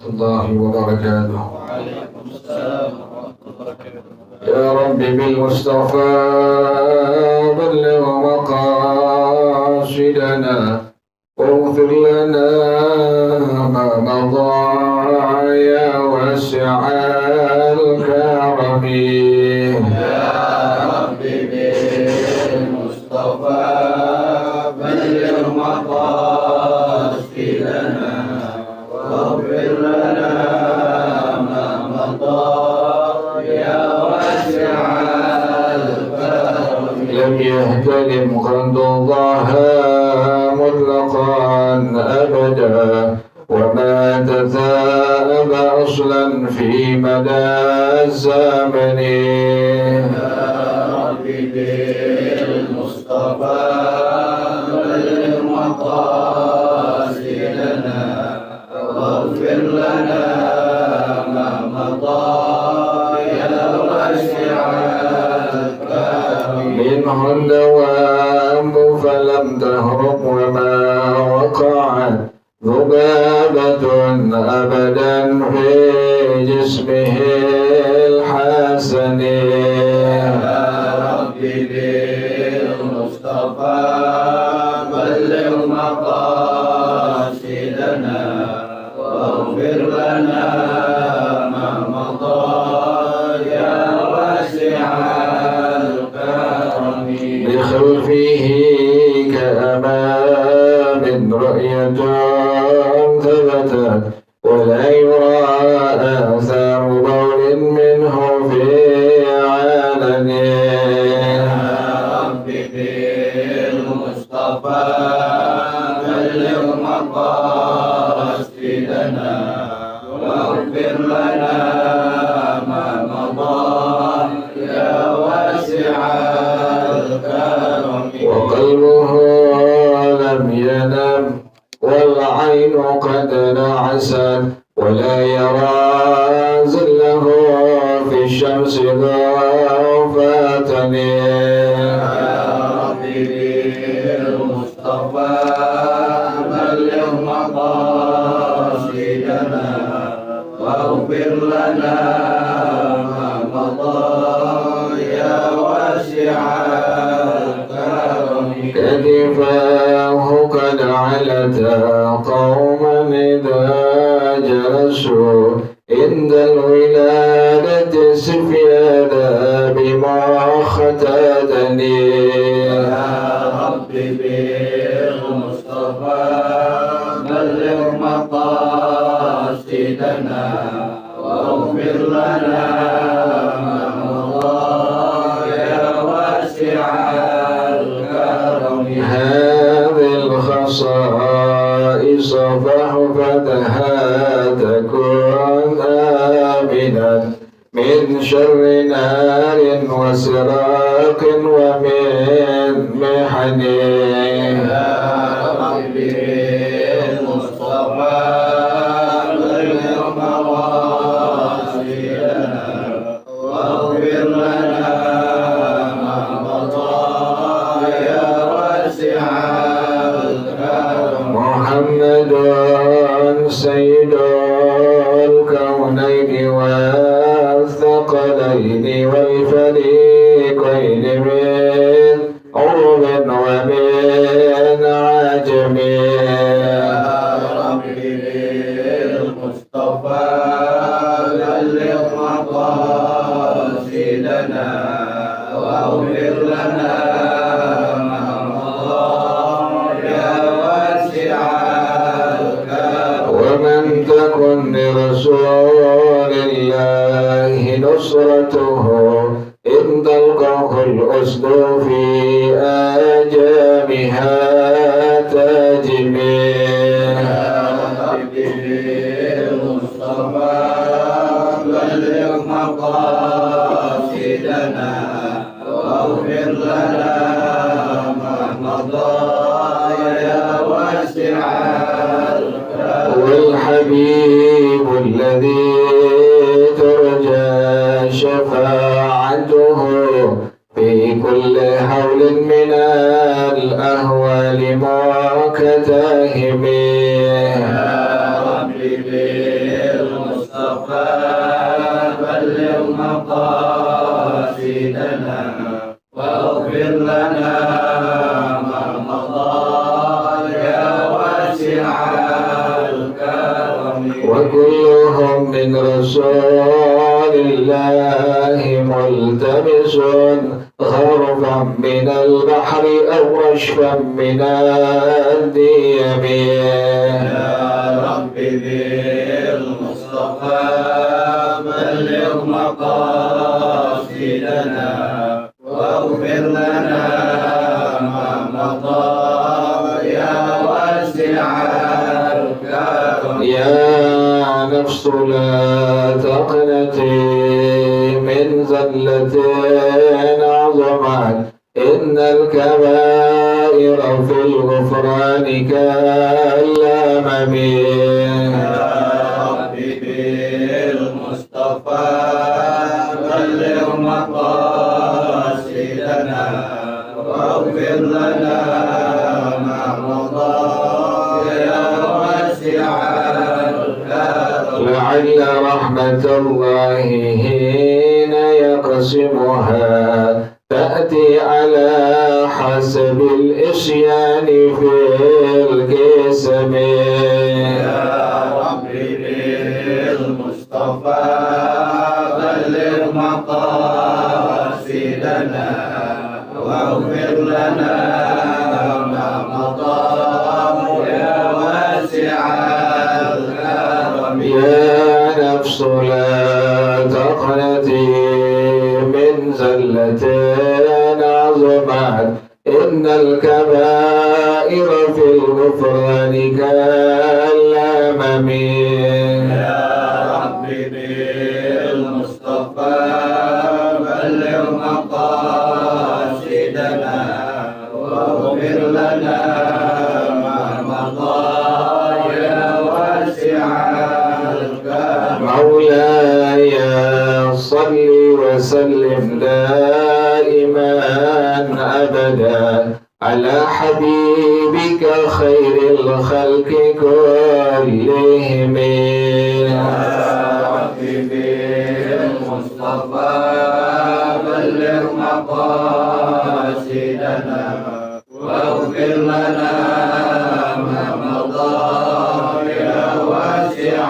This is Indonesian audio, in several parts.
الله وبركاته. وعليكم السلام ورحمة الله وبركاته. يا رب بالمصطفى بلغ مقاصدنا واغفر لنا ما مضى يا واسع الكرم. يا رب بالمصطفى بلغ مقاصدنا واغفر لنا ما مضى يا واسع الكرم. لم يهتدم قد ضاها مطلقا أبدا وما تثاءب أصلا في مدى الزمن. يا رب بالمصطفى بلغ مقاصدنا واغفر لنا ما مضى يا واسع الكرم. منه الدوام فلم تهرب وما وقعت ذبابة أبدا في جسمه الحسن. يا رب بالمصطفى بلغ مقاصدنا واغفر لنا ما مضى يا واسع الكرم. بخلفه كأمام رؤية ثبتت ولا يرى آثار بول منه في علن. يا رب بالمصطفى بلغ مقاصدنا واغفر لنا ما مضى يا واسع الكرم. وقلبه لم ينم والعين قد نعست ولا يرى ظله في الشمس غرفة. يا رب بالمصطفى بلغ مقاصدنا واغفر لنا ما مضى يا واسع الكرم. كتفاه قد علتا قوما إذا جلسوا عند الولادة سفيانا بما ختتني. يا رب بالمصطفى بلغ مقاصدنا واغفر لنا ما مضى يا واسع الكرم. هذه الخصائص فاحفظها تكون آمنا من شر نار وسراق ومن محن. يا رب بالمصطفى بلغ مقاصدنا واغفر لنا ما مضى يا واسع الكرم. محمد سيد الكونين والثقلين والفريقين من عرب ومن عجم. يا رب بالمصطفى بلغ مقاصدنا واغفر لنا ما مضى يا واسع الكرم. ومن تكن لرسول الله نصرته إن تلقاه الأسد في آجامها تجمي. يا رب بالمصطفى بلغ مقاصدنا واغفر لنا ما مضى يا واسع الكرم. والحبيب الذي ترجى شفاعته في كل حول من الأهوال مكتهم. يا رب مقاصدنا واغفر لنا ما مضى يا واسع الكرم وكلهم من رسول الله ملتمس غرفا من البحر أو رشفا من الديم يا رب بالمصطفى بلغ مقاصدنا واغفر لنا ما مضى يا واسع الكرم يا نفس لا تقنطي من زلة عظمت إن الكبائر في الغفران كالأمم يا رب بالمصطفى بلغ مقاصدنا واغفر لنا ما مضى يا واسع الكرم لعل رحمة الله حين يقسمها تأتي على حسب الإصيان في القسم يا رب بالمصطفى بلغ مقاصدنا واغفر لنا ما مضى يا واسع الكرم يا نفس لا تقنطي من زلة عظمت إن الكبائر في الغفران كالأمم يا رب بالمصطفى بلغ مقاصدنا واغفر لنا ما مضى يا واسع الكرم مولاي صل وسلم دائما أبدا على حبيبك خير الخلق كلهم يا رب بالمصطفى بلغ مقاصدنا واغفر لنا ما مضى يا واسع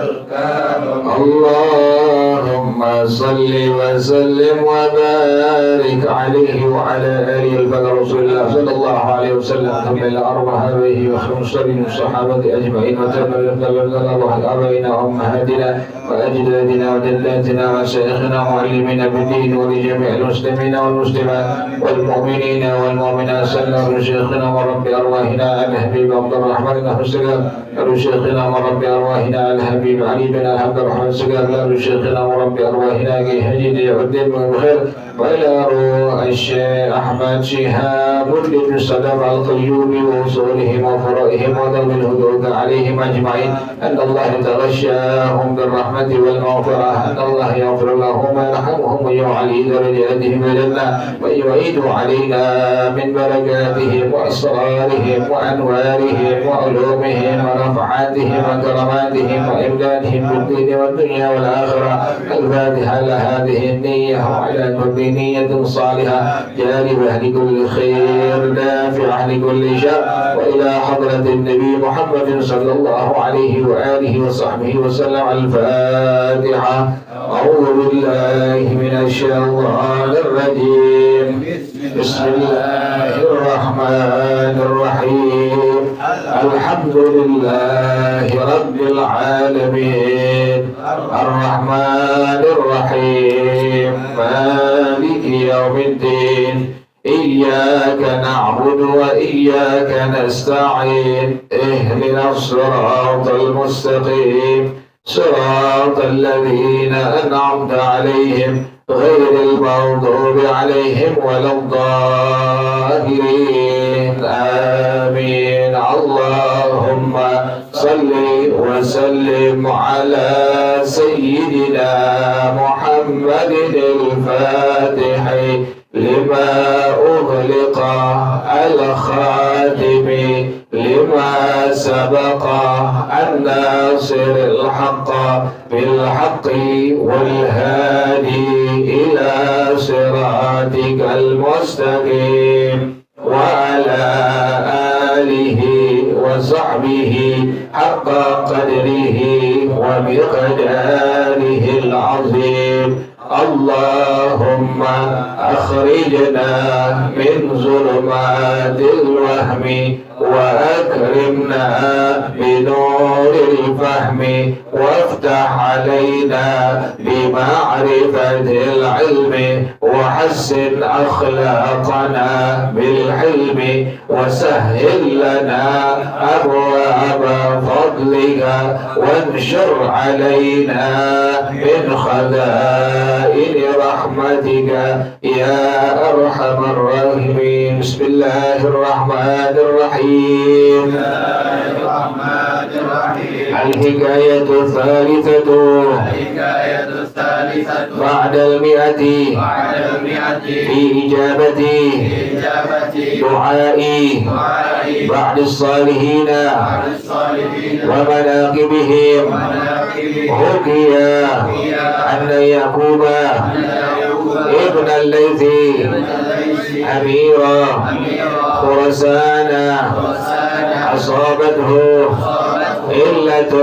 الكرم اللهم صل وسلم وبارك عليه وعلى آله الفضل رسول الله صلى الله عليه وسلم ثم إلى أرواحه وخمسين الصحابة أجمعين وتبارك الله آبائنا وأمهاتنا وأجدادنا وجداتنا وشيخنا ومعلمنا بالدين ولجميع المسلمين والمسلمات والمؤمنين والمؤمنات سلم شيخنا ورب أرواحنا الحبيب عبد الرحمن بن السلام شيخنا ورب أرواحنا الحبيب علي بن عبد الرحمن السلام شيخنا ورب أرواحنا حجيد الدين والخير وإلى روح الشيخ أحمد شهاب بن سلام القيوم وصولهم وفرائهم وذوي الهدود عليهم أجمعين أن الله يتغشاهم بالرحمة والمغفرة أن الله يغفر لهم ويرحمهم ويعلي درجاتهم الجنة ويعيد علينا من بركاتهم وأسرارهم وأنوارهم وعلومهم ونفعاتهم وكراماتهم وإمدادهم بالدين والدنيا والآخرة. الفاتحة لهذه النية وعلى كل نية صالحة جالبة لكل خير دافعة لكل شر. وإلى حضرة النبي محمد صلى الله عليه وآله وصحبه وسلم. الفاتحة. أعوذ بالله من الشيطان الرجيم. بسم الله الرحمن الرحيم. الحمد لله رب العالمين الرحمن الرحيم مالك يوم الدين. إياك نعبد وإياك نستعين. اهدنا الصراط المستقيم صراط الذين أنعمت عليهم غير المغضوب عليهم ولا الضالين. آمين. اللهم صل وسلم على سيدنا محمد الفاتح لما أغلق الخاتم لما سبق الناصر الحق بالحق والهادي إلى صراطك المستقيم وعلى آله وصحبه حق قدره ومقداره العظيم. اللهم أخرجنا من ظلمات الوهم وأكرمنا بنور الفهم وافتح علينا بمعرفة العلم وحسن أخلاقنا بالحلم وسهل لنا أبواب فضلك وانشر علينا من خزائن رحمتك يا أرحم الراحمين. بسم الله الرحمن الرحيم. الحكاية الثالثة بعد المئة في إجابة دعائي بعد الصالحين ومناقبهم. حكي أن يعقوب ابن الليث أمير خراسان أصابته علة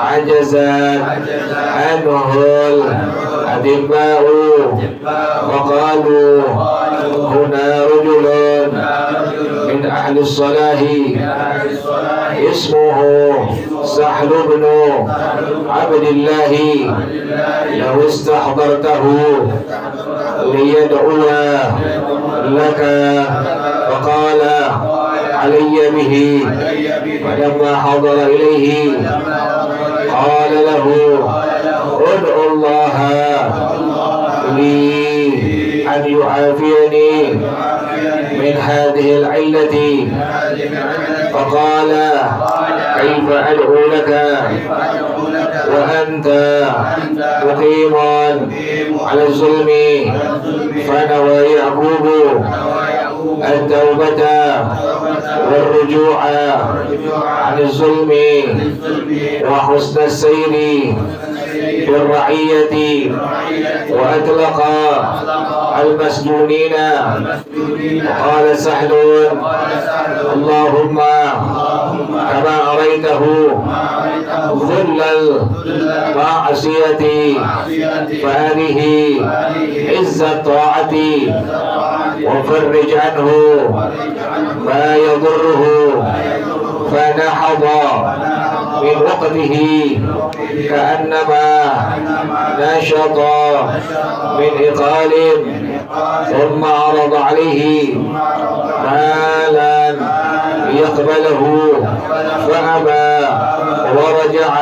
عجزت عنه الأطباء وقالوا هنا رجل من أهل الصلاح اسمه سهل بن عبد الله لو استحضرته ليدعو لك فقال علي به. فلما حضر إليه قال له ادعو الله لي أن يعافيني من هذه العلة. فقال كيف أدعو لك وأنت مقيم على الظلم. فنوى يعقوب التوبة والرجوع عن الظلم وحسن السير في الرعية وأطلق المسجونين. وقال سهل اللهم كما أريته ذل المعصية فهذه عز الطاعة وفرج عنه ما يضره. فنهض من وقته كأنما نشط من إقال ثم عرض عليه مالا يقبله فأبى ورجع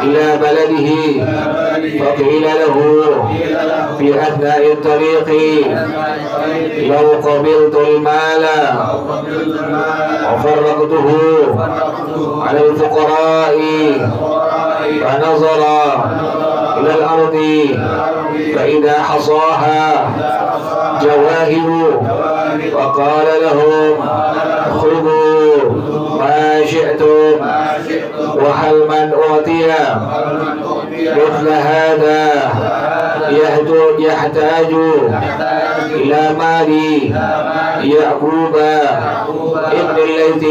إلى بلده. فقيل له في أثناء الطريق لو قبلت المال وفرقته على الفقراء. فنظر إلى الأرض فإذا حصاها جواهر وقال لهم خذوا ما شئتم وهل من أعطي مثل هذا يحتاج إلى مال يعقوب ابن الليث.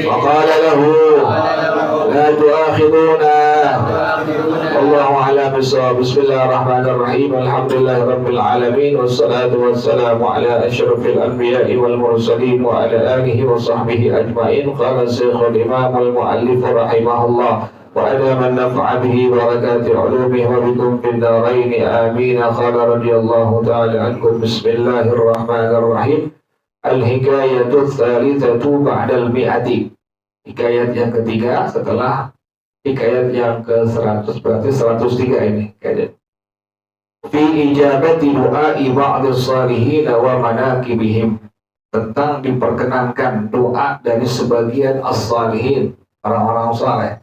وقال له لا تؤاخذونا. والله أعلم بالصواب. بسم الله الرحمن الرحيم. الحمد لله رب العالمين والصلاة والسلام على أشرف الأنبياء والمرسلين وعلى آله وصحبه أجمعين. قال الشيخ الإمام المؤلف رحمه الله وأدام النفع به بركات علومه وبكم في الدارين آمين. قال رضي الله تعالى عنكم. بسم الله الرحمن الرحيم. الحكاية الثالثة بعد المئة. Hikayat yang ketiga setelah hikayat yang ke-100, berarti 103 ini hikayat. Fi ijabati du'ai ba'dis salihin wa manakibihim. Tentang diperkenankan doa dari sebagian as-salihin, orang-orang saleh.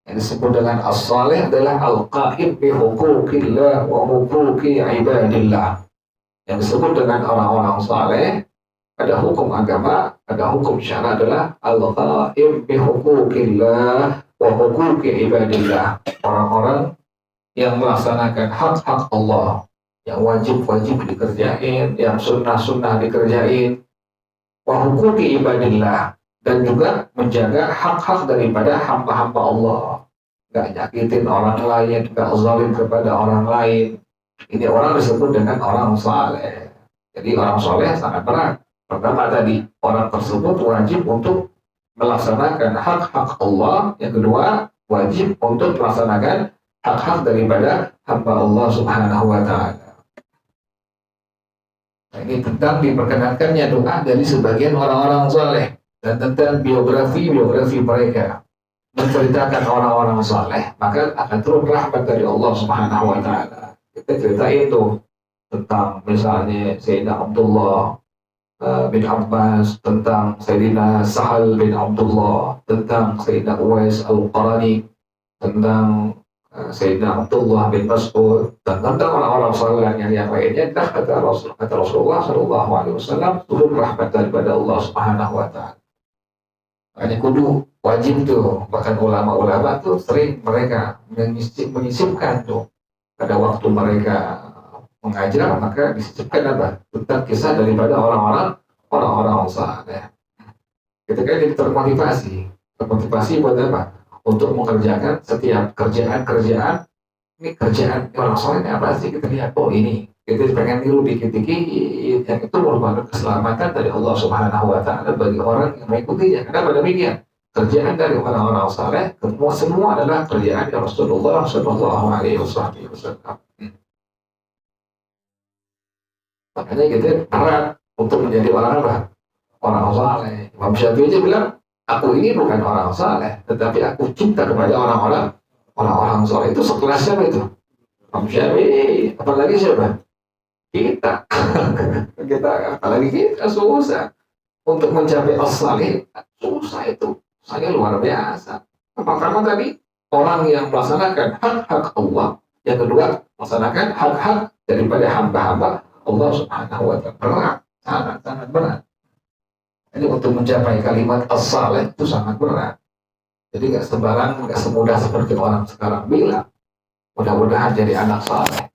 Yang disebut dengan as-salih adalah al-qa'im bi huquqillah wa huquqi ibadillah. Yang disebut dengan orang-orang saleh, ada hukum agama, ada hukum syara adalah al-qa'im bi huquqillah wa huquqi ibadillah. Orang-orang yang melaksanakan hak-hak Allah, yang wajib-wajib dikerjain, yang sunnah-sunnah dikerjain, wa huquqi ibadillah, dan juga menjaga hak-hak daripada hamba-hamba Allah. Gak nyakitin orang lain, gak zalim kepada orang lain. Ini orang disebut dengan orang saleh. Jadi orang saleh sangat berat. Pertama tadi, orang tersebut wajib untuk melaksanakan hak-hak Allah. Yang kedua, wajib untuk melaksanakan hak-hak daripada hamba Allah Subhanahu wa Ta'ala. Nah, ini tentang diperkenankannya doa dari sebagian orang-orang saleh, dan tentang biografi mereka, menceritakan orang-orang saleh, maka akan turun rahmat dari Allah Subhanahu wa Ta'ala. Kita ceritain tuh tentang misalnya Sayyidina Abdullah bin Abbas, tentang Sayyidina Sahal bin Abdullah, tentang Sayyidina Uwais al-Qarani, tentang Sayyidina Abdullah bin Mas'ud, dan tentang orang-orang saleh yang lainnya. Kata Rasulullah Shallallahu Alaihi Wasallam, turun rahmat daripada Allah Subhanahu wa Ta'ala. Hanya kudu wajib tuh, bahkan ulama-ulama tuh sering mereka menyisipkan tuh pada waktu mereka mengajar, maka disisipkan apa? Tentang kisah daripada orang-orang saleh. Ketika ini termotivasi buat apa? Untuk mengerjakan setiap kerjaan. Ini kerjaan orang saleh apa sih? Kita lihat, oh ini kita pengen niru dikit-dikit, yang itu merupakan keselamatan dari Allah Subhanahu wa Ta'ala bagi orang yang mengikutinya. Kenapa demikian? Kerjaan dari orang-orang saleh semua adalah kerjaan yang Rasulullah Shallallahu Alaihi Wasallam. Makanya kita berat untuk menjadi orang apa? Orang saleh. Imam Syafi'i aja bilang, aku ini bukan orang saleh, tetapi aku cinta kepada orang-orang saleh. Itu sekelas siapa itu? Imam Syafi'i. Apalagi siapa? Kita. Apalagi kita susah untuk mencapai as-salih. Susah itu. Saya luar biasa. Pertama tadi, orang yang melaksanakan hak-hak Allah. Yang kedua, melaksanakan hak-hak daripada hamba-hamba Allah Subhanahu wa Ta'ala. Berat. Sangat berat. Jadi untuk mencapai kalimat as-salih itu sangat berat. Jadi nggak sembarang, nggak semudah seperti orang sekarang bilang. Mudah-mudahan jadi anak saleh.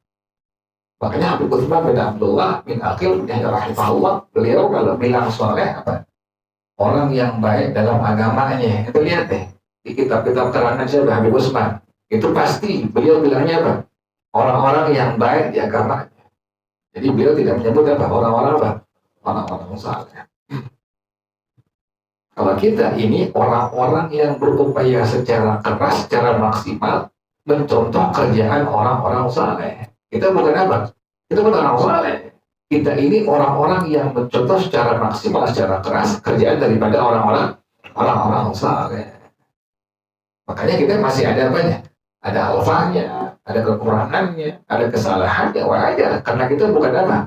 Makanya Habib Utsman bin Abdullah bin Aqil bin Yahya rahimahullah, beliau kalau bilang saleh apa? Orang yang baik dalam agamanya. Itu lihat deh di kitab-kitab karangan siapa Habib Utsman. Itu pasti beliau bilangnya apa? Orang-orang yang baik di agamanya. Jadi beliau tidak menyebut apa? Orang-orang apa? Orang-orang saleh. Kalau kita ini orang-orang yang berupaya secara keras, secara maksimal mencontoh kerjaan orang-orang saleh. Kita bukan apa? Kita bukan orang saleh. Kita ini orang-orang yang mencontoh secara maksimal, secara keras kerjaan daripada orang-orang saleh. Makanya kita masih ada apanya? Ada alfanya, ada kekurangannya, ada kesalahannya, wajar. Karena kita bukan apa?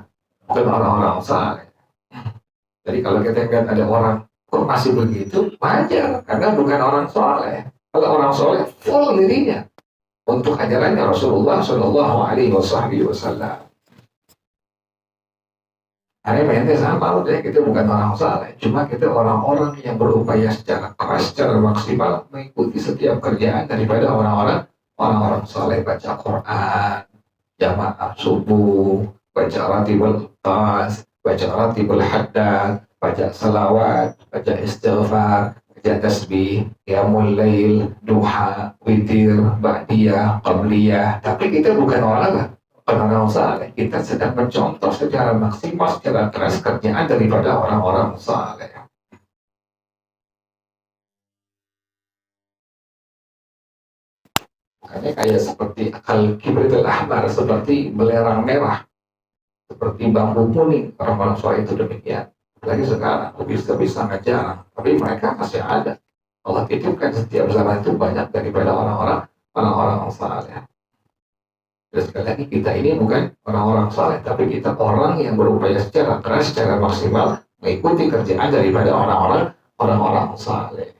Bukan orang-orang saleh. Jadi kalau kita lihat ada orang kok masih begitu, wajar, karena bukan orang soleh. Kalau orang soleh, full dirinya untuk ajarannya Rasulullah Shallallahu Alaihi Wasallam. Karena mente sama, udah kita bukan orang soleh, cuma kita orang-orang yang berupaya secara keras, secara maksimal mengikuti setiap kerjaan daripada orang-orang soleh. Baca Quran, jamaah subuh, baca ratibul tas, baca ratibul haddad, baca salawat, baca istighfar, baca tasbih, qiyamul lail, duha, witir, ba'diyah, qabliyah. Tapi kita bukan orang apa? Bukan orang saleh. Kita sedang mencontoh secara maksimal, secara keras kerjaan daripada orang-orang saleh. Makanya kayak seperti akal kibritul ahmar, seperti belerang merah, seperti bambu kuning, orang-orang saleh itu demikian. Lagi sekarang lebih sangat jarang, tapi mereka masih ada. Allah titipkan setiap zaman itu banyak daripada orang-orang saleh. Dan sekali lagi kita ini bukan orang-orang saleh, tapi kita orang yang berupaya secara keras, secara maksimal mengikuti kerjaan daripada orang-orang saleh.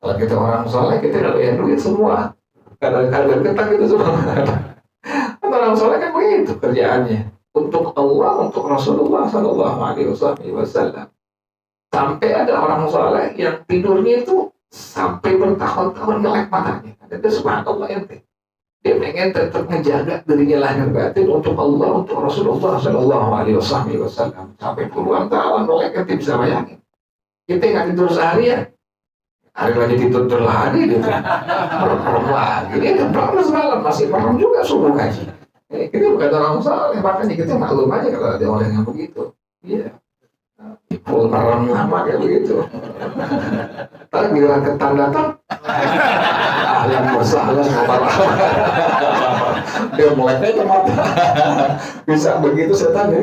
Kalau kita orang soleh, kita nggak bayar duit semua. Karena harga ketak itu semua. Orang soleh kan begitu kerjaannya. Untuk Allah, untuk Rasulullah Sallallahu Alaihi Wasallam. Sampai ada orang soleh yang tidurnya itu sampai bertahun-tahun melek matanya. Itu subhanallah ente. Dia pengen tetap menjaga dirinya lahir batin untuk Allah, untuk Rasulullah Sallallahu Alaihi Wasallam. Sampai puluhan tahun melek, ente bisa bayangin. Kita nggak tidur seharian. Hari lagi tidur lagi gitu. Merem lagi. Dia merem semalam masih merem juga subuh ngaji. Kita bukan orang soleh, makanya kita maklum aja kalau ada orang yang begitu. Iya. Full merem lama kayak begitu. Tapi bila ketan datang, ahlan wasahlan dia meleknya ke mata. Bisa begitu setan ya.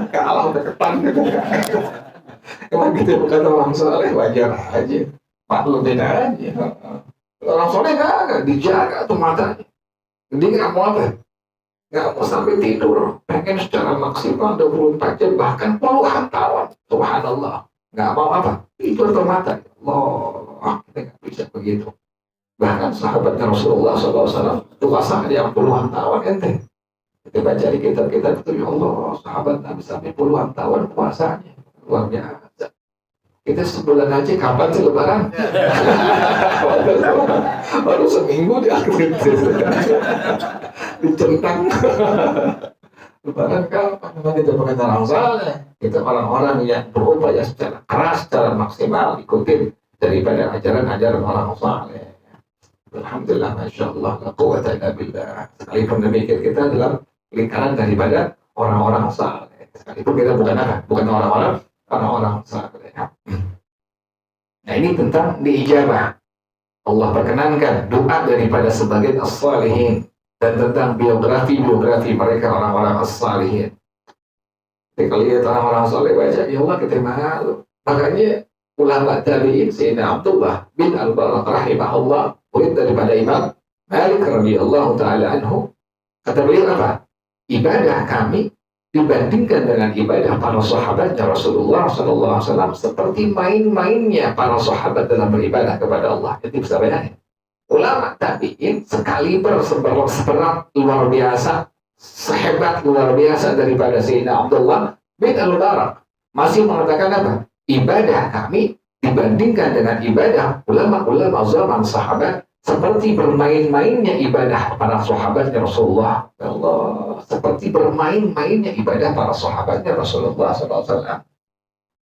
Kalah udah ketan gitu. Emang gitu bukan orang soleh, wajar aja. Maklumin aja. Orang soleh nggak dijaga tuh matanya. Dia nggak mau apa? Nggak mau sampai tidur. Pengen secara maksimal 24 jam, bahkan puluhan tahun. Subhanallah. Nggak mau apa? Tidur tuh mata. Allah, kita nggak bisa begitu. Bahkan sahabatnya Rasulullah SAW puasa yang puluhan tahun ente. Kita baca di kitab-kitab itu, ya Allah, sahabat Nabi sampai puluhan tahun puasanya. Luar biasa. Kita sebulan aja kapan sih lebaran? Baru seminggu di akhir dicentang. Lebaran kapan? Memang kita bukan orang saleh. Kita orang-orang yang berupaya secara keras, secara maksimal ikutin daripada ajaran-ajaran orang saleh. Alhamdulillah, masya Allah, la quwwata illa billah. Sekalipun demikian kita dalam lingkaran daripada orang-orang saleh. Sekalipun kita bukan apa? Bukan orang-orang saleh. Nah ini tentang diijabah. Allah perkenankan doa daripada sebagian as-salihin dan tentang biografi mereka orang-orang as-salihin. Jadi kalau lihat orang-orang saleh baca, ya Allah kita malu. Makanya ulama tabi'in Sayyidina Abdullah bin Al-Barak rahimahullah, murid daripada Imam Malik radhiyallahu taala anhu, kata beliau apa? Ibadah kami dibandingkan dengan ibadah para sahabatnya Rasulullah SAW seperti main-mainnya para sahabat dalam beribadah kepada Allah. Jadi bisa bayangin. Ulama tabi'in sekaliber seberat luar biasa, sehebat luar biasa daripada Sayyidina Abdullah bin Al-Barak masih mengatakan apa? Ibadah kami dibandingkan dengan ibadah ulama-ulama zaman sahabat seperti bermain-mainnya ibadah para sahabatnya Rasulullah. Allah, seperti bermain-mainnya ibadah para sahabatnya Rasulullah SAW.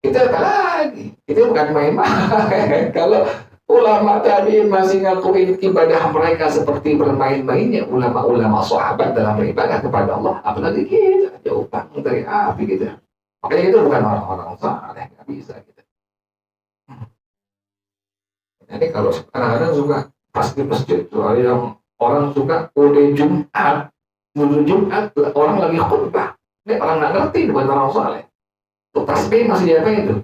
Kita apa lagi? Kita bukan main-main. Kalau ulama tadi masih ngakuin ibadah mereka seperti bermain-mainnya ulama-ulama sahabat dalam beribadah kepada Allah, apalagi kita jauh banget dari api gitu. Makanya itu bukan orang-orang saleh, nggak bisa gitu. Jadi kalau kadang-kadang suka pas di masjid soal yang orang suka udah Jumat orang lagi khutbah, ini orang nggak ngerti bukan orang saleh. Tuh tasbih masih diapa itu?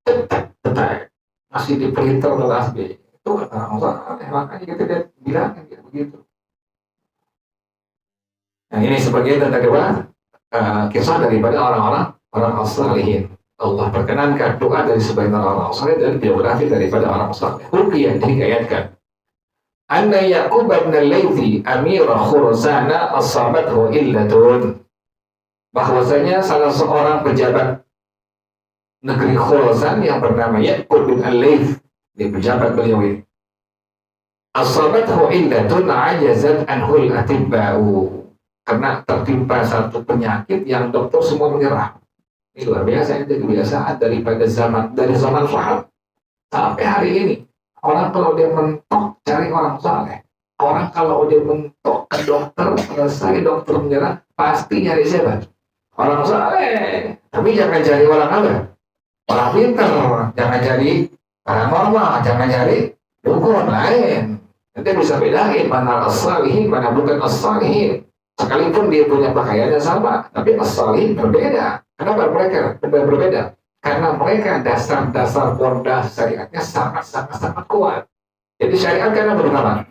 Tetek, masih di printer tasbih. Itu orang saleh, makanya kita bilang gitu begitu. Nah ini sebagai tentang kisah daripada orang as-salihin. Allah perkenankan doa dari sebagian orang saleh dan biografi daripada orang saleh. Ruqyah dikayatkan. Anna Ya'qub bin al-Laythi amira Khurasana asabathu illatun. Bahwasanya salah seorang pejabat negeri Khurasan yang bernama Ya'qub bin al-Layth, di pejabat beliau ini. Asabathu illatun ajazat anhul atibba'u. Karena tertimpa satu penyakit yang dokter semua menyerah. Ini luar biasa, itu kebiasaan dari zaman sahabat sampai hari ini. Orang kalau dia mentok cari orang saleh. Orang kalau dia mentok ke dokter, selesai dokter menyerah, pasti nyari siapa? Orang saleh. Tapi jangan cari orang apa? Orang pintar. Jangan cari paranormal, jangan cari dukun lain. Nanti bisa bedain mana as-salihin, mana bukan as-salihin. Sekalipun dia punya pakaiannya sama, tapi as-salihin berbeda. Kenapa mereka berbeda? Karena mereka dasar-dasar pondasi syariatnya sangat kuat. Jadi syariat karena berapa?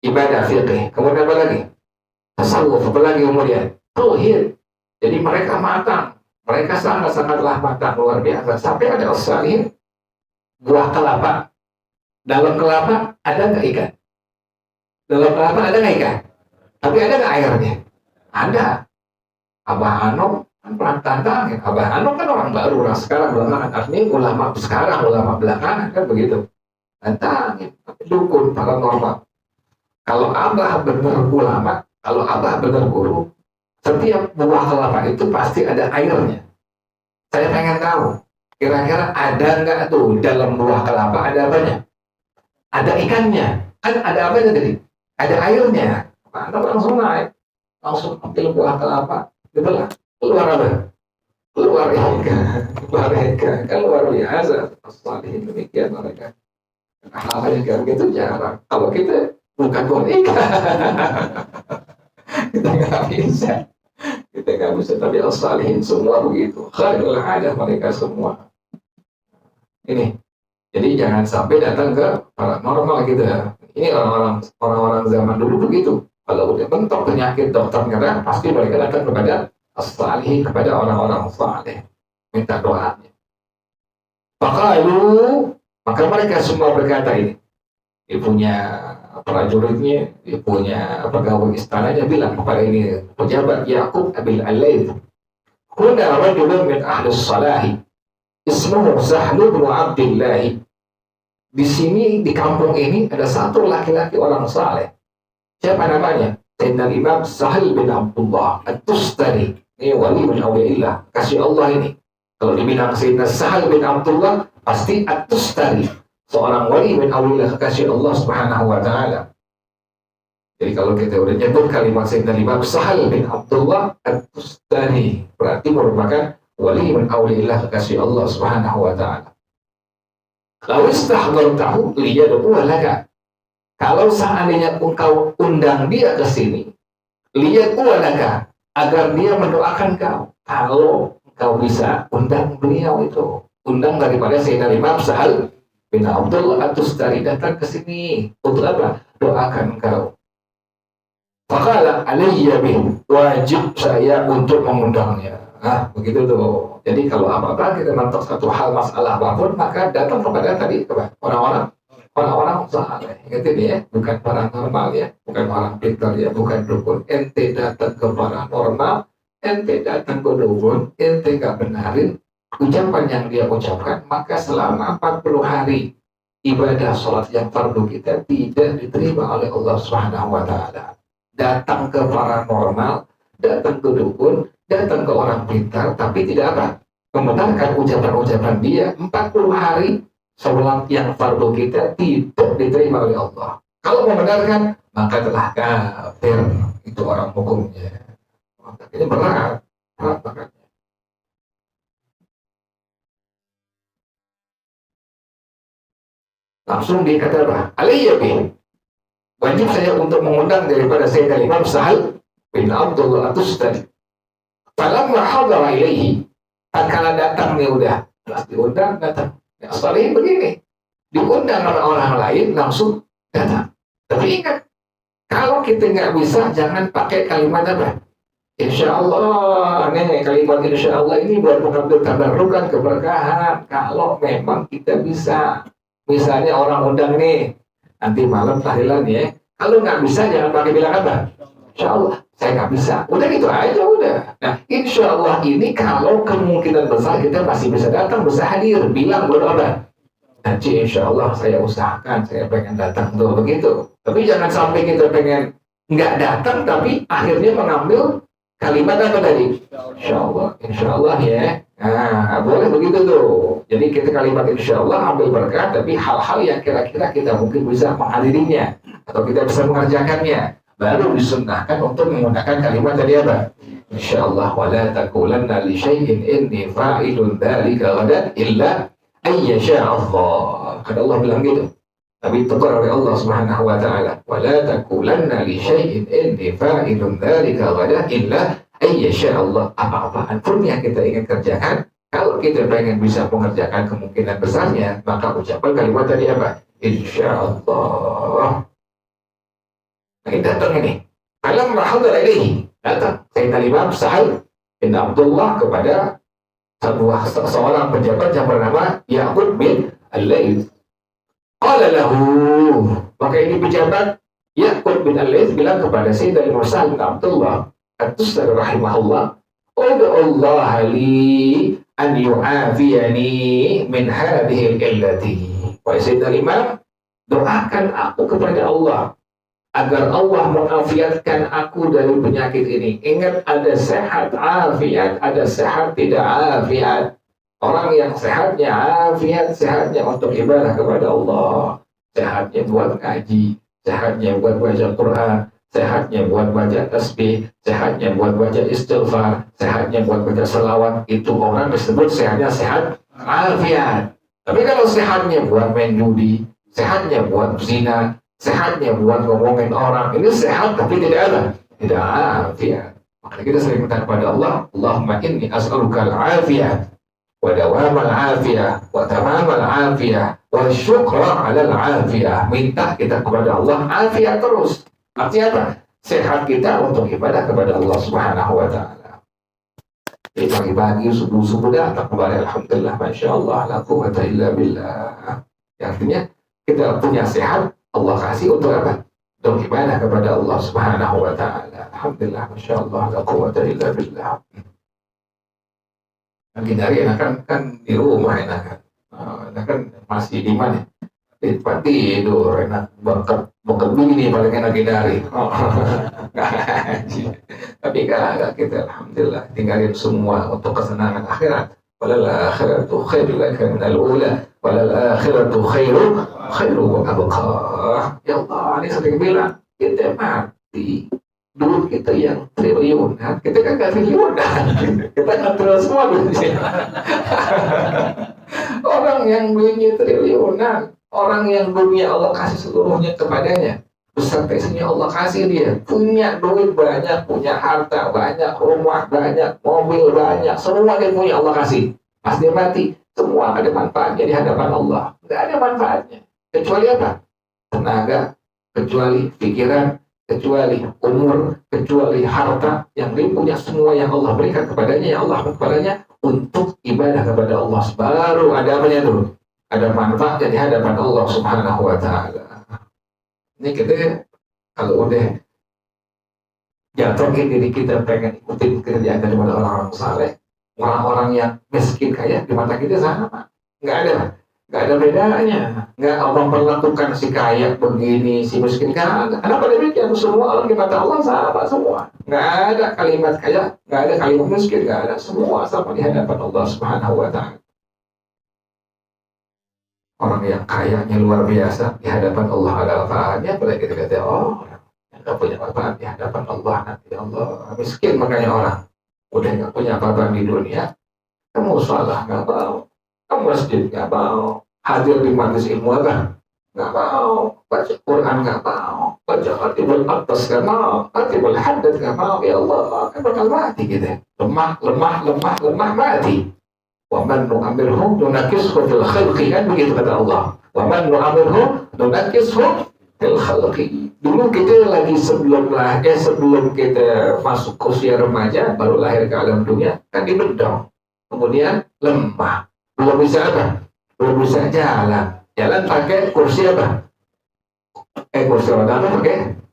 Ibadah, fiqh. Kemudian apa lagi? Tasawuf. Apa lagi kemudian? Tauhid. Jadi mereka matang. Mereka sangat-sangatlah matang, luar biasa. Sampai ada as-salihin, buah kelapa Dalam kelapa ada nggak ikan? Dalam kelapa ada nggak ikan? Tapi ada nggak airnya? Ada. Abah Anom kan pernah tantangin. Abah Anom kan orang baru, orang sekarang belakangan. Artinya ulama sekarang, ulama belakangan kan begitu. Tantangin. Dukun paranormal. Kalau Abah benar ulama, kalau Abah benar guru, setiap buah kelapa itu pasti ada airnya. Saya pengen tahu, kira-kira ada nggak tuh dalam buah kelapa ada apanya? Ada ikannya. Kan ada apanya tadi? Ada airnya. Anda langsung naik, langsung ambil buah kelapa, dibelah. Keluar apa? Keluar ikan. Keluar ikan. Kan luar biasa. Asli demikian mereka. Hal-hal yang kayak gitu jarang. Kalau kita bukan boneka, kita nggak bisa. Kita nggak bisa. Tapi al-salihin semua begitu. Khairul ada mereka semua. Ini. Jadi jangan sampai datang ke paranormal gitu ya. Ini orang-orang zaman dulu begitu. Kalau udah mentok penyakit dokternya, pasti mereka datang kepada as-salihin, kepada orang-orang saleh, minta doanya. Maka mereka semua berkata ini. Dia punya prajuritnya, dia punya pegawai istananya bilang kepada ini pejabat Yaqub Abil Al-Layth, "Huna rajulun min ahli salahi, ismuhu Sahlu bin Abdillah." Di sini, di kampung ini ada satu laki-laki orang saleh. Siapa namanya? Sayyidina Imam Sahal bin Abdullah At-Tustari. Ini wali min awliyaillah, kasih Allah ini. Kalau dibilang Sayyidina Sahal bin Abdullah, pasti At-Tustari, seorang wali min awliyaillah, kasih Allah Subhanahu wa taala. Jadi kalau kita udah nyebut kalimat Sayyidina Imam Sahal bin Abdullah At-Tustari, berarti merupakan wali min awliyaillah, kasih Allah Subhanahu wa taala. Lalu istahdartahu liyad'u laka. Kalau seandainya engkau undang dia ke sini, liyad'u laka, agar dia mendoakan kau. Kalau engkau bisa undang beliau itu, undang daripada Sayyidina Imam Sahal bin Abdullah At-Tustari datang ke sini untuk apa? Doakan engkau. Faqala alayya bih, wajib saya untuk mengundangnya. Nah, begitu tuh. Jadi kalau apa-apa kita mentok satu hal masalah apapun, maka datang kepada tadi orang-orang saleh. Gitu ya, bukan paranormal ya, bukan orang pintar ya, bukan dukun. Ente datang ke paranormal, ente datang ke dukun, ente nggak benarin ucapan yang dia ucapkan, maka selama 40 hari ibadah sholat yang fardu kita tidak diterima oleh Allah Subhanahu wa taala. Datang ke paranormal, datang ke dukun, datang ke orang pintar, tapi tidak apa? Membenarkan ucapan-ucapan dia 40 hari sholat yang fardu kita tidak diterima oleh Allah. Kalau membenarkan, maka telah kafir. Itu orang hukumnya. Ini berat banget. Langsung dikata apa? Alayya bih. Wajib saya untuk mengundang daripada Sayyidina Imam Sahal bin Abdullah At-Tustari. Falamma hadara ilaihi, tatkala datang nih udah diundang datang. Ya, soalnya begini, diundang oleh orang lain langsung datang. Tapi ingat, kalau kita nggak bisa, jangan pakai kalimat apa? Insya Allah, nih kalimat insya Allah ini buat mengambil tabarrukan keberkahan. Kalau memang kita bisa, misalnya orang undang nih, nanti malam tahlilan ya. Kalau nggak bisa, jangan pakai bilang apa? Insya Allah, saya nggak bisa. Udah gitu aja udah. Nah, insya Allah ini kalau kemungkinan besar kita masih bisa datang, bisa hadir, bilang berdoa. Nanti insya Allah saya usahakan, saya pengen datang tuh begitu. Tapi jangan sampai kita pengen nggak datang, tapi akhirnya mengambil kalimat apa tadi? Insya Allah ya. Nah, boleh begitu tuh. Jadi kita kalimat insya Allah ambil berkah, tapi hal-hal yang kira-kira kita mungkin bisa menghadirinya atau kita bisa mengerjakannya, baru disunnahkan untuk menggunakan kalimat tadi apa? Insyaallah wala taqulanna li syai'in inni fa'ilun dzalika ghadan illa ayyasha Allah. Kan Allah bilang gitu. Tapi tegur oleh Allah Subhanahu wa taala, wala taqulanna li syai'in inni fa'ilun dzalika ghadan illa ayyasha Allah. Apa-apaan pun yang kita ingin kerjakan, kalau kita pengen bisa mengerjakan kemungkinan besarnya, maka ucapan kalimat tadi apa? Insyaallah. Ini datang ini. Alam mahadar ilaihi. Datang. Sayyidina Imam Sahal bin Abdullah kepada seorang pejabat yang bernama Yaqub bin Al-Layth. Qala Qala lahu, maka ini pejabat Ya'qub bin Al-Layth bilang kepada Sayyidina Musa bin Abdullah At-Tustari rahimahullah, ud'u Allah li an yu'afiyani min hadhihi al-illati. Wahai Sayyidina Imam, doakan aku kepada Allah agar Allah mengafiatkan aku dari penyakit ini. Ingat, ada sehat afiat, ada sehat tidak afiat. Orang yang sehatnya afiat, sehatnya untuk ibadah kepada Allah, sehatnya buat ngaji, sehatnya buat baca Quran, sehatnya buat baca tasbih, sehatnya buat baca istighfar, sehatnya buat baca selawat. Itu orang disebut sehatnya sehat afiat. Tapi kalau sehatnya buat main judi, sehatnya buat zina, sehatnya buat ngomongin orang, ini sehat tapi tidak ada, tidak afiat. Maka kita sering minta kepada Allah, Allahumma inni as'aluka al-afiyah wa dawamal afiyah wa tamamal afiyah wa syukra ala al-afiyah. Minta kita kepada Allah afiat terus. Artinya apa? Sehat kita untuk ibadah kepada Allah Subhanahu wa ta'ala. Jadi pagi-pagi subuh-subuh datang kembali, alhamdulillah, masya Allah, la quwwata illa billah. Artinya kita punya sehat, Allah kasih untuk apa? Untuk ibadah kepada Allah Subhanahu wa ta'ala. Alhamdulillah, masya Allah, la quwwata illa billah. Hindari enakan kan di rumah enakan. Enakan masih di mana? Di tempat tidur enak, bengkak begini paling enak hindari. Tapi kalau kita alhamdulillah tinggalin semua untuk kesenangan akhirat. Walal akhiratu khairu laka minal ula, walal akhiratu khairu wa abqa. Ya Allah, ini sering bilang, kita mati, duit kita yang triliunan, kita kan gak triliunan, kita ngantul semua duitnya. Orang yang duitnya triliunan, orang yang dunia Allah kasih seluruhnya kepadanya, beserta isinya Allah kasih dia, punya duit banyak, punya harta banyak, rumah banyak, mobil banyak, semua dia punya, Allah kasih. Pas dia mati, semua ada manfaatnya di hadapan Allah. Nggak ada manfaatnya. Kecuali apa? Tenaga, kecuali pikiran, kecuali umur, kecuali harta, yang dia punya semua yang Allah berikan kepadanya, yang Allah kepadanya untuk ibadah kepada Allah. Baru ada apanya tuh? Ada manfaatnya di hadapan Allah Subhanahu wa ta'ala. Ini kita kalau udah jatuhin diri kita pengen ikutin kerjaan daripada orang-orang saleh, orang-orang yang miskin kaya di mata kita sama, nggak ada bedanya. Nggak Allah memperlakukan si kaya begini, si miskin kaya. Kenapa demikian? Semua orang di mata Allah sama semua. Nggak ada kalimat kaya, nggak ada kalimat miskin, nggak ada. Semua sama di hadapan Allah Subhanahu wa ta'ala. Orang yang kayanya luar biasa di hadapan Allah ada apa-apanya, boleh kita kata, oh, yang nggak punya apa-apa di hadapan Allah nanti Allah. Miskin makanya orang udah nggak punya apa-apa di dunia, kamu salah nggak mau, kamu masjid nggak mau, hadir di majelis ilmu apa nggak mau, baca Quran nggak mau, baca Atibul Atas nggak mau, Atibul Haddad nggak mau, ya Allah, kan bakal mati gitu, lemah mati. Wa man nu'amirhu nunakishu fil khalqi, kan begitu kata Allah. Wa man nu'amirhu nunakishu fil khalqi. Dulu kita lagi sebelum kita masuk usia remaja, baru lahir ke alam dunia, kan dibedong. Kemudian lemah, belum bisa apa? Belum bisa jalan. Jalan pakai kursi apa? Kursi roda apa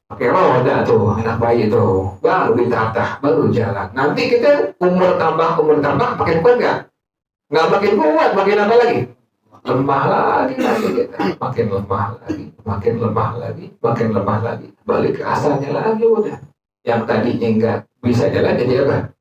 pakai roda tuh, anak bayi tuh. Baru ditatah, baru jalan. Nanti kita umur tambah, makin kuat nggak? Nggak makin kuat, makin apa lagi? Lemah lagi kita. Makin lemah lagi. Balik ke asalnya lagi udah. Yang tadinya nggak bisa jalan jadi apa?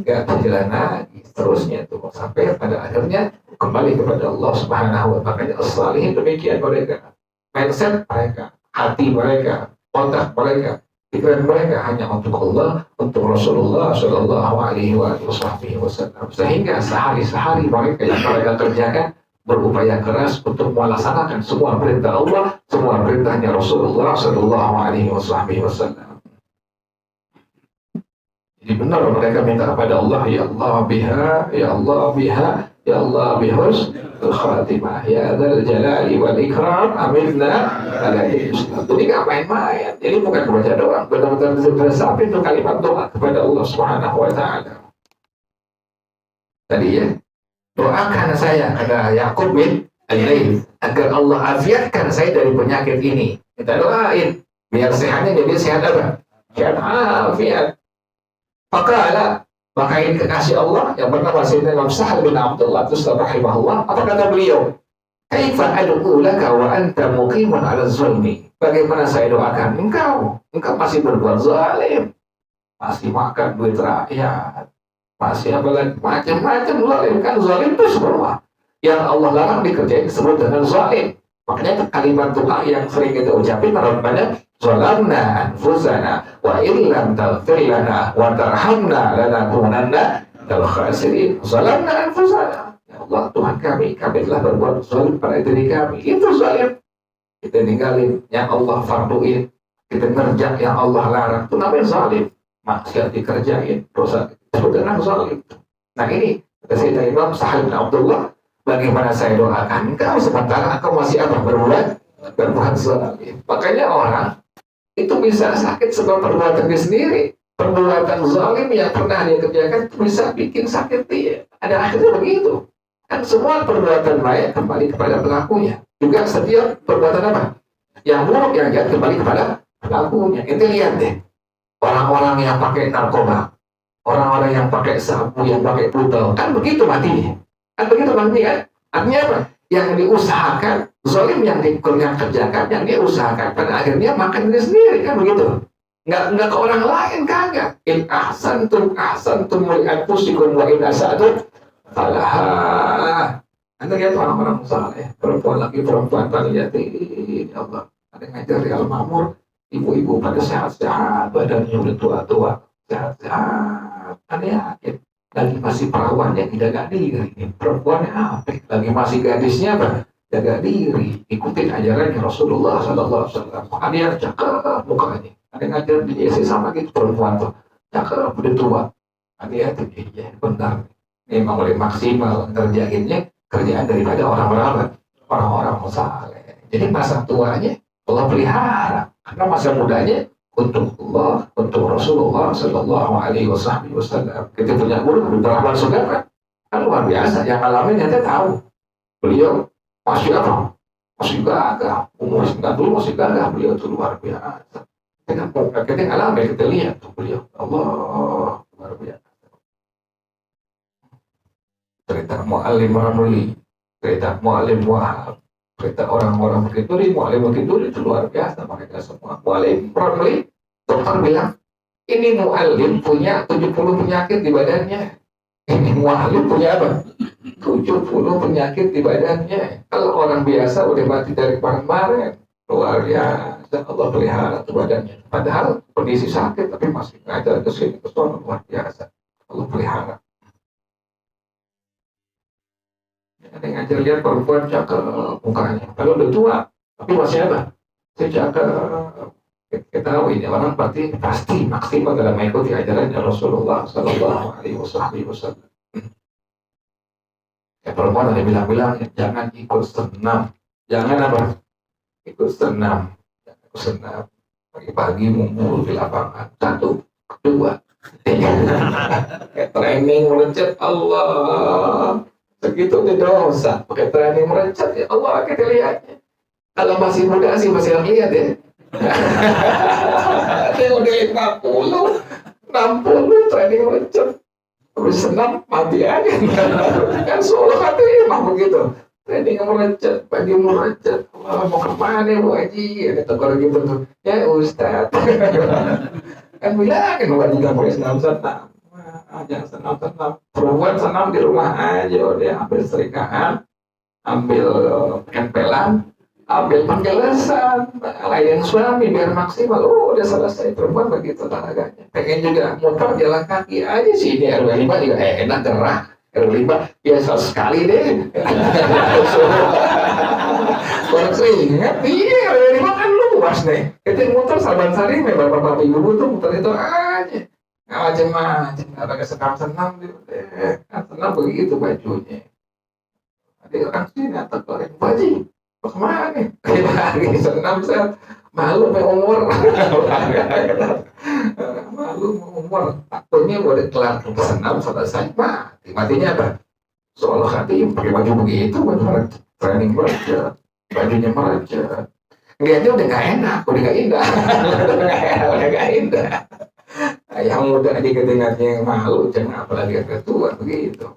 Nggak berjalan lagi. Terusnya tuh sampai pada akhirnya kembali kepada Allah Subhanahu wa ta'ala. Makanya as-salihin demikian mereka. Mindset mereka, hati mereka, otak mereka, pikiran mereka hanya untuk Allah, untuk Rasulullah Shallallahu Alaihi Wasallam. Sehingga sehari-hari mereka yang mereka kerjakan berupaya keras untuk melaksanakan semua perintah Allah, semua perintahnya Rasulullah Shallallahu Alaihi Wasallam. Jadi benar mereka minta kepada Allah, ya Allah biha, ya Allah biha, ya Allah bihus khatimah, ya dzal jalali wal ikram, aminna ala Islam. Jadi nggak main-main. Jadi bukan baca doang, benar-benar sampai itu kalimat doa kepada Allah Subhanahu wa ta'ala. Tadi ya, doakan saya, kata Ya'qub bin agar Allah afiatkan saya dari penyakit ini. Kita doain biar sehatnya jadi sehat apa? Sehat afiat. Maka ini kekasih Allah yang bernama Sayyidina Imam Sahal bin Abdullah rahimahullah, apa kata beliau? Kaifa ad'u laka wa anta muqimun 'ala zulmi? Bagaimana saya doakan engkau masih berbuat zalim, masih makan duit rakyat, masih apa macam-macam zalim. Kan zalim itu semua yang Allah larang dikerjain disebut dengan zalim. Makanya kalimat doa yang sering kita ucapin, Rabbana zalamna anfusana wa illam taghfir lana wa tarhamna lanakunanna minal khasirin. Zalamna anfusana, ya Allah Tuhan kami telah berbuat zalim pada diri kami. Itu zalim. Kita ninggalin yang Allah farduin, kita ngerjain yang Allah larang, itu namanya zalim. Maksiat dikerjain, dosa itu dengan zalim. Nah ini kata Sayyidina Imam Sahal bin Abdullah, bagaimana saya doakan engkau sementara engkau masih berbuat zalim. Makanya orang itu bisa sakit sebab perbuatannya sendiri. Perbuatan zalim yang pernah dia kerjakan itu bisa bikin sakit dia. Ada akhirnya begitu. Kan semua perbuatan baik kembali kepada pelakunya. Juga setiap perbuatan apa? Yang buruk, yang jahat kembali kepada pelakunya. Itu lihat deh. Orang-orang yang pakai narkoba, orang-orang yang pakai sabu, yang pakai putel, kan begitu matinya. Kan begitu matinya. Artinya apa? Yang diusahakan, zalim yang dikerjakan, yang dia usahakan, pada akhirnya makan diri sendiri, kan begitu. Nggak ke orang lain, kagak. In ahsantum li anfusikum wa in asatum falaha. Anda lihat orang-orang saleh, perempuan paling yatim, ya Allah. Ada ngajar di Al-Ma'mur, ibu-ibu pada sehat-sehat, badannya udah tua-tua, sehat-sehat. Anda yakin? Lagi masih perawannya jaga diri, perempuannya apa? Lagi masih gadisnya apa? Jaga diri, ikutin ajarannya Rasulullah SAW. Ada yang cakep mukanya, ada yang ngajar di JC sama gitu perempuan tuh, cakep udah tua. Ada yang iya benar, memang boleh maksimal kerjainnya kerjaan daripada orang-orang saleh. Jadi masa tuanya Allah pelihara, karena masa mudanya untuk Allah, untuk Rasulullah Sallallahu Alaihi Wasallam. Kita punya guru Abdurrahman Sugap kan luar biasa. Yang ngalamin nyata tahu. Beliau masih apa? Masih gagah. Umur 90 masih gagah. Beliau itu luar biasa. Kita ngalamin, kita lihat tuh beliau. Allah luar biasa. Cerita Mu'allim Ramli, cerita Mu'allim Wahab, cerita orang-orang Bukituri, Mu'allim Bukituri itu luar biasa. Mereka semua Mu'allim Ramli, dokter bilang, ini Mu'allim punya 70 penyakit di badannya. Ini Mu'allim punya apa? 70 penyakit di badannya. Kalau orang biasa udah mati dari kemarin-kemarin. Luar biasa, Allah pelihara tuh badannya. Padahal kondisi sakit tapi masih ngajar ke sini ke sana, luar biasa. Allah pelihara. Ada yang ngajar lihat perempuan cakep mukanya, kalau udah tua, tapi masih apa? Cakep. Kita tahu ini orang pasti maksimal dalam mengikuti ajaran Rasulullah Sallallahu Alaihi Wasallam. Ya perempuan ada bilang jangan ikut senam, jangan apa? Ikut senam, pagi-pagi ngumpul di lapangan. 1, 2, 3. Training melecet Allah. Segitu di dosa, pakai training merecet, ya Allah kita lihatnya. Kalau masih muda sih masih lihat ya. Dia udah 50, 60 training merecet. Habis senam mati aja. Kan Solo hati emang begitu. Training merecet, pagi merecet. Allah mau kemana Bu Haji? Ada tegur gitu tuh. Ya Ustaz. Kan bilangin Bu Haji gak boleh senam-senam. Jangan senam-senam. Perempuan senam di rumah aja, dia ambil serikaan, ambil empelan, ambil penjelasan, layan suami biar maksimal. Udah selesai. Perempuan begitu olahraganya. Pengen juga motor jalan kaki aja sih. Ini RW 5 juga enak gerah. RW 5 biasa sekali deh. Orang ingat, iya RW 5 kan luas nih. Itu motor Saban-Sari, bapak-bapak ibu tuh motor itu aja. Macam-macam, nggak pakai senam-senam gitu deh. Kan senam begitu bajunya. Ada orang sini atau orang baji, mau kemana? Lagi senam set, malu mau umur, malu mau umur. Takutnya udah kelar senam selesai mati. Matinya apa? Soal hati pakai baju begitu, baju training merecet, bajunya merecet. Lihatnya udah nggak enak, udah nggak indah, udah nggak indah. Yang muda diketinggatnya yang malu, jangan apalagi yang tua begitu.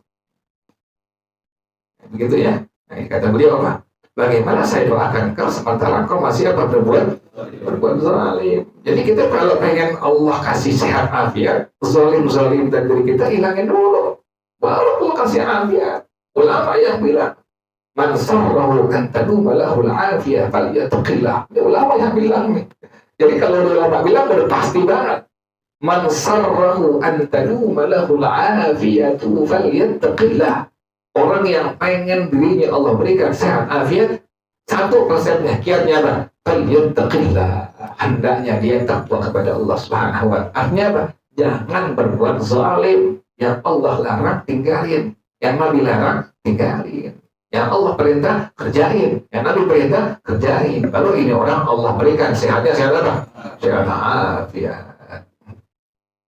Begitu ya. Nah, kata beliau apa? Bagaimana saya doakan kau sementara kau masih apa berbuat zalim. Jadi kita kalau pengen Allah kasih sehat afiat, zalim dan diri kita hilangin dulu. Baru Allah kasih afiat. Ulama yang bilang, man sarrahu an taduma lahul afiyah falyattaqillah. Ini ulama yang bilang nih. Jadi kalau ulama bilang udah pasti banget. Man sarrahu an taduma lahul afiyatu falyattaqillah. Orang yang pengen dirinya Allah berikan sehat afiat, satu resepnya, kiatnya apa? Falyattaqillah. Hendaknya dia takwa kepada Allah Subhanahu wa Ta'ala. Artinya apa? Jangan berbuat zalim. Yang Allah larang, tinggalin. Yang Nabi larang, tinggalin. Yang Allah perintah, kerjain. Yang Nabi perintah, kerjain. Lalu ini orang Allah berikan sehatnya, sehat apa? Sehat afiat.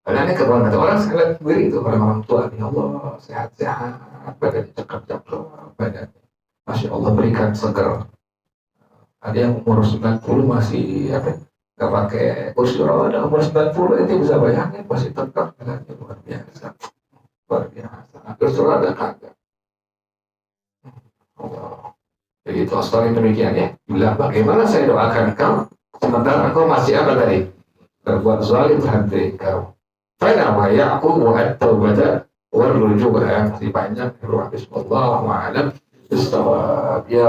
Karena ini kebetulan kata orang, saya lihat sendiri itu orang tua. Ya Allah, sehat-sehat. Badannya cakep-cakep, badannya. Masya Allah berikan seger. Ada yang umur 90 masih nggak pakai kursi roda, umur 90 itu bisa bayangin masih tegak, jalannya luar biasa. Kursi roda kagak. Allah. Jadi itu story demikian ya. Bila bagaimana saya doakan kau, sementara kau masih apa tadi? Berbuat zalim terhadap diri kau. Fana wa ya'qub wa at-taubata warujua masih banyak. Bismillahirrahmanirrahim. Bismillahirrahmanirrahim.